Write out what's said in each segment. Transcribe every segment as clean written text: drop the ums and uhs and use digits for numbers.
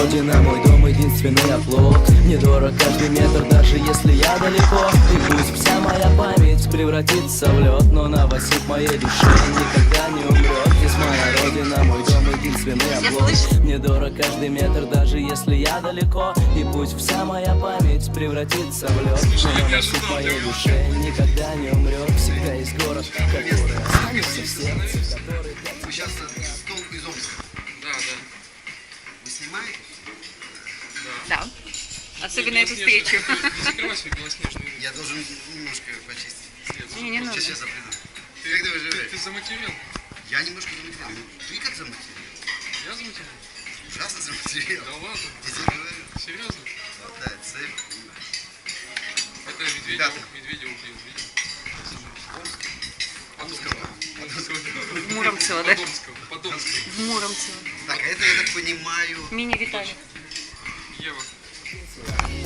родина, мой дом, единственный оплот. Мне дорог каждый метр, даже если я далеко. И пусть вся моя память превратится в лед, но новосип моей душе никогда не умрет. Здесь моя родина, мой дом, единственный оплот. Мне дорог каждый метр, даже если я далеко. И пусть вся моя память превратится в лед, но новосип моей душе никогда не умрет. Всегда есть город, который останется в сердце, который... Вы сейчас стол из Омска. Да, да. Вы снимаете? Да. Особенно эту встречу. Не закрывай свой белоснежный. Я должен немножко почистить. Не нужно. Сейчас я приду. Как ты выживаешь? Ты заматерил? Я немножко заматерил. Ну, ты как заматерил? Я заматерил? Ужасно заматерил. Да ладно? Я тебе говорю. Серьезно? Вот, да, цель. Это Медведев убил, видел? В Муромцево, да? Подомского. В Муромцево. Так, а это, я так понимаю... Мини-Виталик. Ева.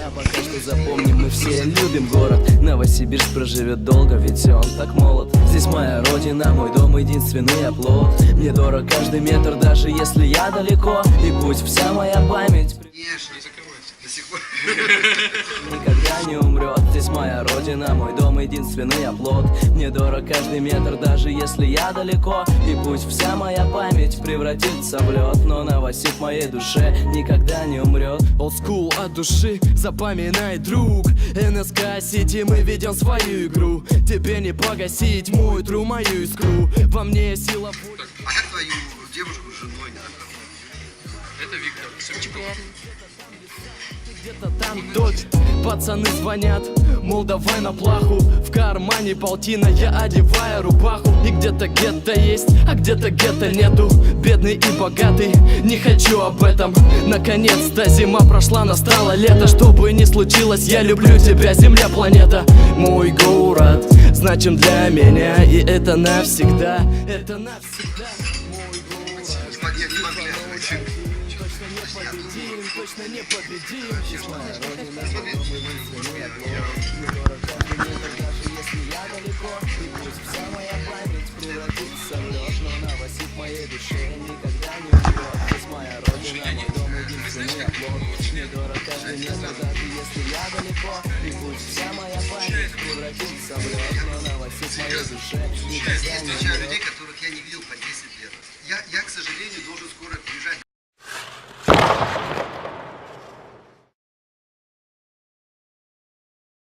А пока что запомним, мы все любим город. Новосибирск проживет долго, ведь он так молод. Здесь моя родина, мой дом, единственный оплот. Мне дорог каждый метр, даже если я далеко. И пусть вся моя память Конечно, Не закрывайся. до сих пор. никогда не умрет. Здесь моя родина, мой дом, единственный оплот. Мне дорог каждый метр, даже если я далеко. И пусть вся моя память превратится в лед, но новосип моей душе никогда не умрет. Old school от души, запоминай, друг. НСК Сити, мы ведем свою игру. Тебе не погасить мою тру, мою искру. Во мне сила воли. А как твою девушку с женой не знакомы? Это Виктор. Сымчиков. Где-то там дочь, пацаны звонят, мол, давай на плаху. В кармане полтина, я одеваю рубаху. И где-то гетто есть, а где-то гетто нету. Бедный и богатый, не хочу об этом. Наконец-то зима прошла, настало лето. Что бы ни случилось, я люблю тебя, земля, планета. Мой город значим для меня, и это навсегда. Это навсегда. Не подглядывайте. Точно не победим. Здесь моя родина, мой дом, единственный оплот. Мне дорог каждый метр, даже если я далеко. И пусть вся моя память превратится в лед, но новосип моей душе никогда не умрет. Здесь моя родина, мой дом, единственный оплот. Мне дорог каждый метр, даже если я далеко. И пусть вся моя память превратится в лед, но новосип моей душе никогда Я не встречаю умрет. людей, которых я не видел по 10 лет. Я, к сожалению, должен скоро